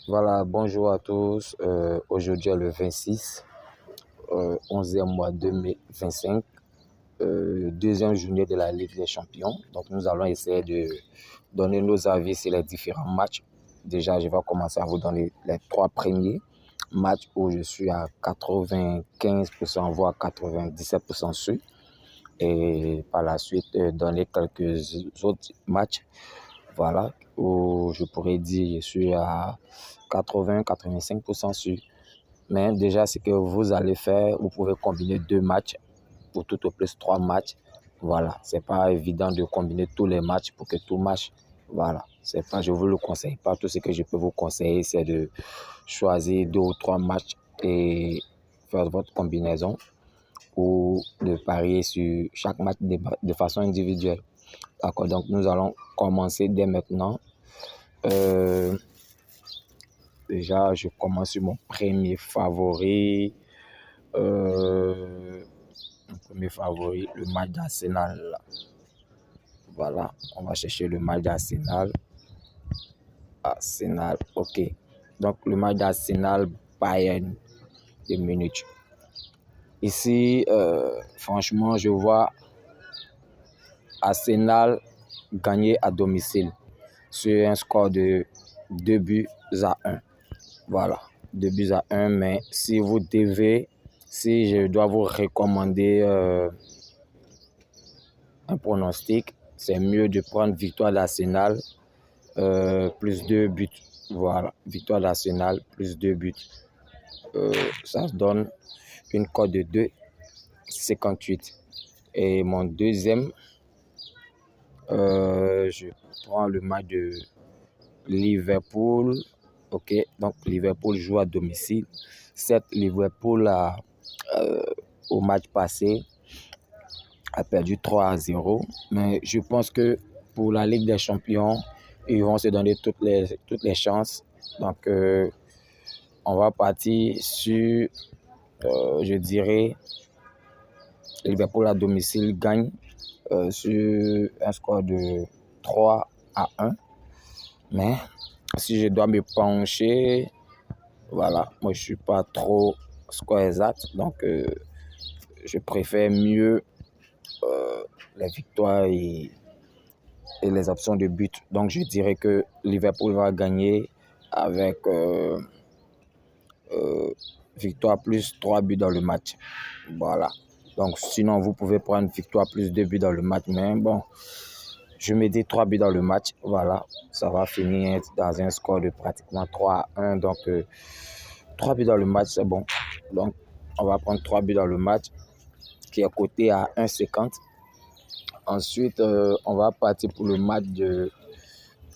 Voilà, bonjour à tous. Aujourd'hui est le 26, 11e mois 2025, deuxième journée de la Ligue des Champions. Donc, nous allons essayer de donner nos avis sur les différents matchs. Déjà, je vais commencer à vous donner les trois premiers matchs où je suis à 95%, voire 97% sûr. Et par la suite, donner quelques autres matchs, voilà, où je pourrais dire je suis à 80-85% sûr. Mais déjà, ce que vous allez faire, vous pouvez combiner deux matchs ou tout au plus trois matchs. Voilà, c'est pas évident de combiner tous les matchs pour que tout marche. Voilà, c'est pas, je vous le conseille pas. Tout ce que je peux vous conseiller, c'est de choisir deux ou trois matchs et faire votre combinaison ou de parier sur chaque match de façon individuelle. D'accord, donc nous allons commencer dès maintenant. Déjà, je commence sur mon premier favori. Mon premier favori, le match d'Arsenal. Voilà, on va chercher le match d'Arsenal. Arsenal, ok. Donc, le match d'Arsenal, Bayern de Munich. Ici, franchement, je vois Arsenal gagner à domicile sur un score de 2-1. Voilà, 2-1. Mais si je dois vous recommander un pronostic, c'est mieux de prendre victoire d'Arsenal plus 2 buts. Voilà, victoire d'Arsenal plus 2 buts. Ça donne une cote de 2,58. Et mon deuxième, je prends le match de Liverpool. Ok, donc Liverpool joue à domicile. Certes, Liverpool au match passé a perdu 3-0, mais je pense que pour la Ligue des Champions, ils vont se donner toutes les chances. Donc, on va partir sur, je dirais, Liverpool à domicile gagne sur un score de 3-1. Mais si je dois me pencher, voilà, moi je suis pas trop score exact, donc je préfère mieux les victoires et les options de but. Donc je dirais que Liverpool va gagner avec victoire plus 3 buts dans le match. Voilà. Donc sinon vous pouvez prendre victoire plus 2 buts dans le match, mais bon, je me dis 3 buts dans le match. Voilà, ça va finir dans un score de pratiquement 3-1. Donc 3 buts dans le match, c'est bon. Donc on va prendre 3 buts dans le match qui est coté à 1,50. Ensuite, on va partir pour le match de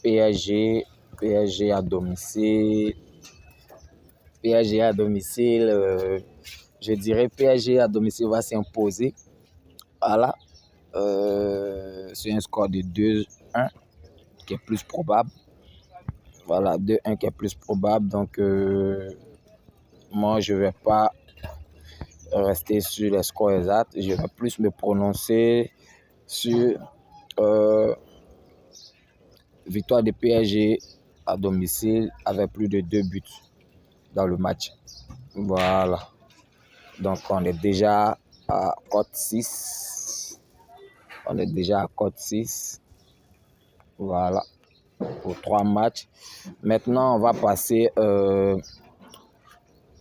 PSG. PSG à domicile. PSG à domicile. Je dirais PSG à domicile va s'imposer. Voilà. C'est un score de 2-1 qui est plus probable. Voilà, 2-1 qui est plus probable. Donc, moi, je ne vais pas rester sur les scores exacts. Je vais plus me prononcer sur victoire de PSG à domicile avec plus de 2 buts dans le match. Voilà. Donc, on est déjà à cote 6. On est déjà à cote 6. Voilà. Pour 3 matchs. Maintenant, on va passer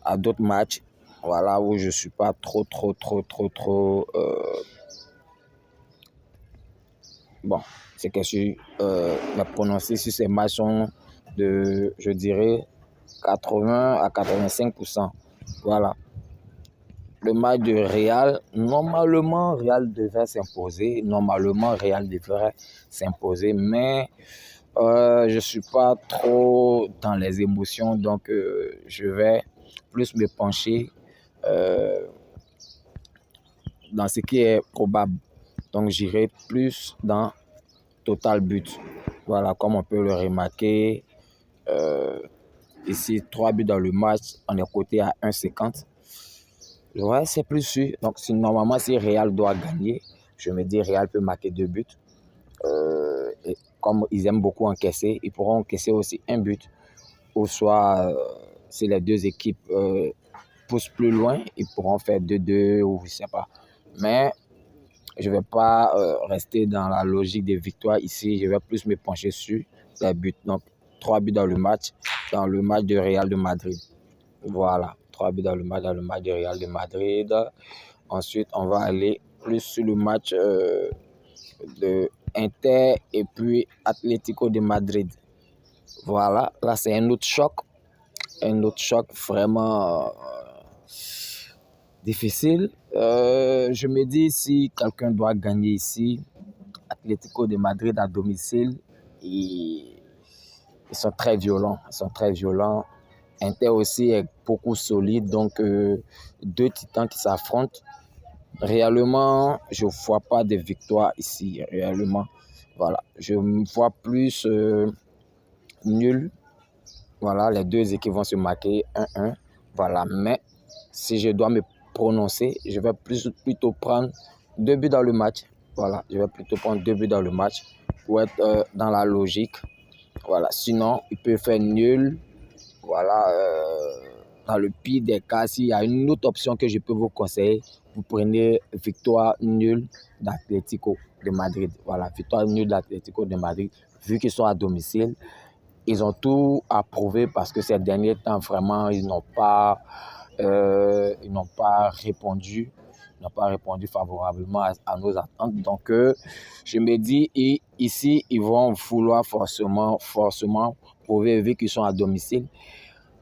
à d'autres matchs. Voilà, où je ne suis pas trop. Bon, c'est que je me prononcer sur ces matchs sont de, je dirais, 80 à 85%. Voilà. Le match de Real, normalement, Real devrait s'imposer. Mais je ne suis pas trop dans les émotions. Donc, je vais plus me pencher dans ce qui est probable. Donc, j'irai plus dans total but. Voilà, comme on peut le remarquer. Ici, 3 buts dans le match, on est coté à 1,50. Ouais, c'est plus sûr. Donc, normalement, si Real doit gagner, je me dis Real peut marquer 2 buts. Et comme ils aiment beaucoup encaisser, ils pourront encaisser aussi un but. ou soit si les deux équipes poussent plus loin, ils pourront faire 2-2 ou je sais pas. Mais je ne vais pas rester dans la logique des victoires ici. Je vais plus me pencher sur les buts. Donc, 3 buts dans le match de Real de Madrid. Voilà, 3 buts dans le match de Real de Madrid. Ensuite, on va aller plus sur le match de Inter et puis Atlético de Madrid. Voilà, là c'est un autre choc vraiment difficile. Je me dis si quelqu'un doit gagner ici, Atlético de Madrid à domicile, ils sont très violents. Inter aussi est beaucoup solide, donc deux titans qui s'affrontent. Réellement, je ne vois pas de victoire ici, réellement. Voilà, je me vois plus nul. Voilà, les deux équipes vont se marquer 1-1. Voilà, mais si je dois me prononcer, je vais plutôt prendre 2 buts dans le match. Voilà, je vais plutôt prendre 2 buts dans le match pour être dans la logique. Voilà, sinon, il peut faire nul. Voilà, dans le pire des cas, s'il y a une autre option que je peux vous conseiller, vous prenez victoire nulle d'Atlético de Madrid. Voilà, victoire nulle d'Atlético de Madrid. Vu qu'ils sont à domicile, ils ont tout à prouver parce que ces derniers temps, vraiment, ils n'ont pas répondu. Ils n'ont pas répondu favorablement à nos attentes. Donc, je me dis, ici, ils vont vouloir forcément prouver, vu qu'ils sont à domicile,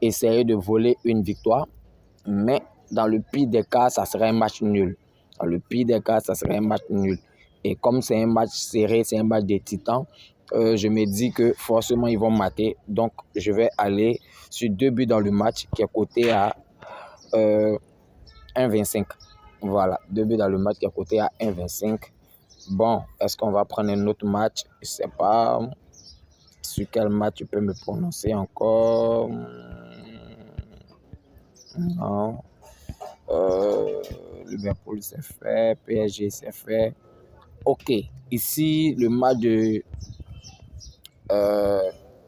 essayer de voler une victoire. Mais dans le pire des cas, ça serait un match nul. Dans le pire des cas, ça serait un match nul. Et comme c'est un match serré, c'est un match des titans, je me dis que forcément, ils vont mater. Donc, je vais aller sur 2 buts dans le match qui est coté à 1,25. Voilà, 2 buts dans le match qui est coté à 1,25. Bon, est-ce qu'on va prendre un autre match? Je ne sais pas. Sur quel match tu peux me prononcer encore? Non. Liverpool c'est fait, PSG c'est fait. Ok, ici le match de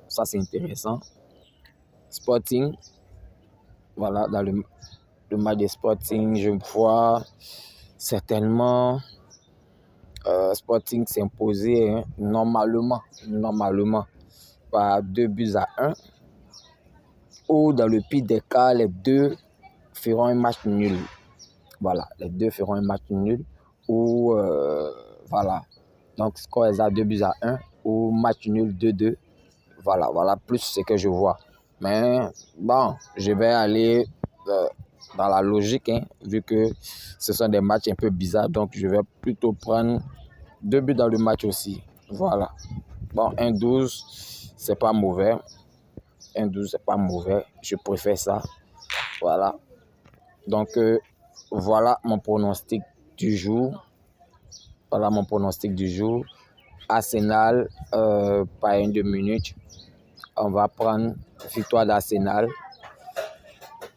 ça c'est intéressant. Sporting, voilà, dans le match de Sporting, je vois certainement Sporting s'imposer normalement par 2 buts à 1. Ou dans le pire des cas, les deux feront un match nul. Voilà, les deux feront un match nul. Ou voilà. Donc, score exact 2 buts à 1 ou match nul 2-2. Voilà plus ce que je vois. Mais bon, je vais aller dans la logique, vu que ce sont des matchs un peu bizarres. Donc, je vais plutôt prendre 2 buts dans le match aussi. Voilà. Bon, 1-12, c'est pas mauvais. 1-12, c'est pas mauvais. Je préfère ça. Voilà. Donc, voilà mon pronostic du jour. Arsenal, pas une 2 minutes. On va prendre victoire d'Arsenal.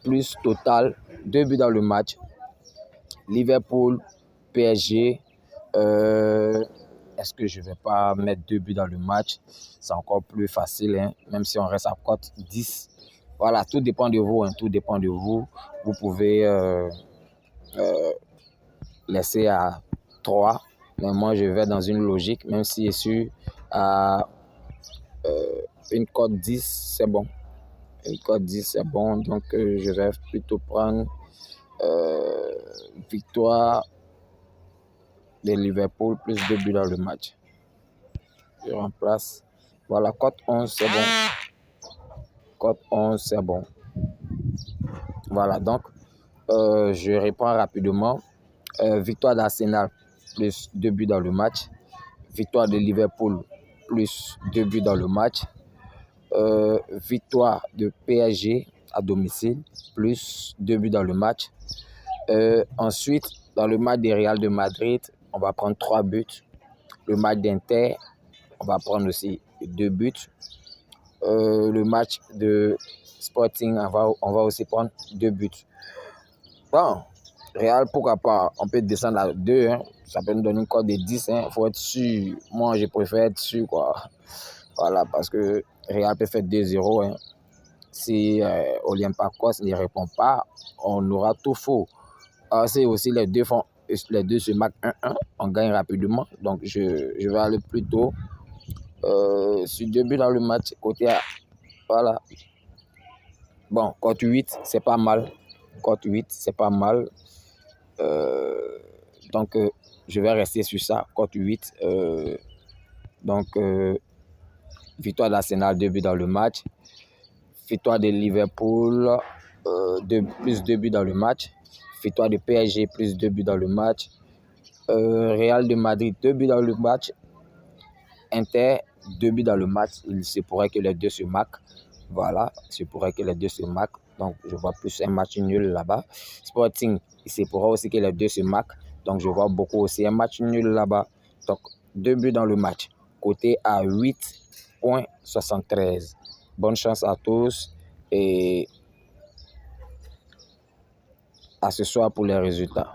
Plus total, 2 buts dans le match. Liverpool, PSG. Est-ce que je ne vais pas mettre 2 buts dans le match? C'est encore plus facile, même si on reste à cote 10. Voilà, tout dépend de vous. Tout dépend de vous. Vous pouvez laisser à 3. Mais moi, je vais dans une logique, même si je suis à une cote 10, c'est bon. Une cote 10, c'est bon. Donc, je vais plutôt prendre victoire de Liverpool plus 2 buts dans le match. Je remplace. Voilà, cote 11, c'est bon. Cote 11, c'est bon. Voilà, donc, je réponds rapidement. Victoire d'Arsenal plus 2 buts dans le match. Victoire de Liverpool plus 2 buts dans le match. Victoire de PSG à domicile plus 2 buts dans le match. Ensuite, dans le match des Real de Madrid, on va prendre 3 buts. Le match d'Inter, on va prendre aussi 2 buts. Le match de Sporting, on va aussi prendre 2 buts. Bon, Real, pourquoi pas? On peut descendre à 2. Ça peut nous donner une cote de 10. Il faut être sûr. Moi, je préfère être sûr, quoi. Voilà, parce que Real peut faire 2-0. Si Olympiakos ne répond pas, on aura tout faux. Si aussi les deux se marquent 1-1, on gagne rapidement. Donc je vais aller plutôt sur 2 buts dans le match, côté A. Voilà. Bon, cote 8, c'est pas mal. Cote 8, c'est pas mal. Donc, je vais rester sur ça. Cote 8. Donc, victoire d'Arsenal, 2 buts dans le match. Victoire de Liverpool, plus 2 buts dans le match. Victoire de PSG, plus 2 buts dans le match. Real de Madrid, 2 buts dans le match. Inter, 2 buts dans le match. Il se pourrait que les deux se marquent. Voilà, il se pourrait que les deux se marquent. Donc, je vois plus un match nul là-bas. Sporting, il se pourrait aussi que les deux se marquent. Donc, je vois beaucoup aussi un match nul là-bas. Donc, 2 buts dans le match. Côté à 8,73. Bonne chance à tous et à ce soir pour les résultats.